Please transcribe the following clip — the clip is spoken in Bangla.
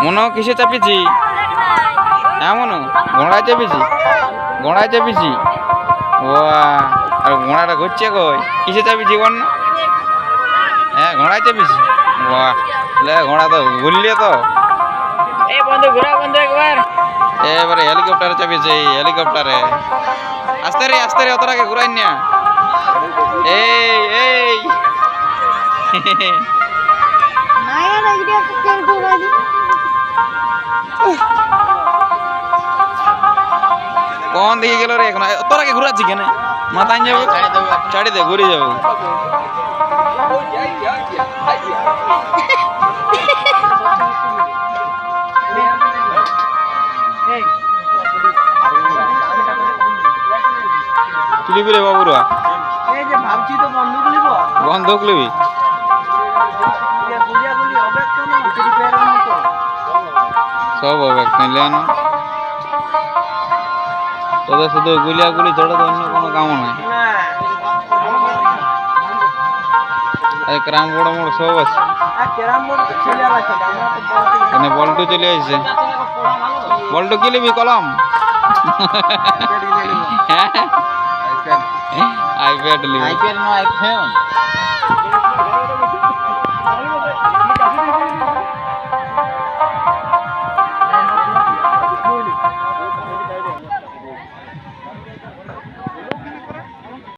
মনো কিসে চাপিছি? হ্যাঁ মনো, ঘোড়ায় চেপেছি, ঘোড়ায় চেপেছি। ও আর ঘোড়াটা ঘুরছে কই? কিসে চাপিছি বল না? হ্যাঁ ঘোড়ায় চেপেছি। বাহ, ঘোড়া তো ঘুরলে তো। এই বন্ধু ঘোরা বন্ধু একবার। এবারে হেলিকপ্টারে চাপিয়েছে, হেলিকপ্টারে। আস্তে রে অত আগে ঘুরাই না। এই এই কোন দিকে গেল রে? এখন তোর আগে ঘুরাচ্ছি কেন? মাথা যাবো, ছাড়ি দে, ঘুরে যাবো। তুলিবি রে বাবুরা? এই যে ভাবছি তো বন্ধুক নিব। বন্ধক লিবি? সব হবে নিলে না। তোদের শুধু গুলিয়াগুলি ছাড়া তো অন্য কোনো কামও নাই। ক্যারাম বোর্ড মোড় সব আছে। এখানে বল্টু চলে আসছে। বল্টু কি লিবি? কলম? আইপ্যাড লিবি? আইপ্যাড না আইফোন।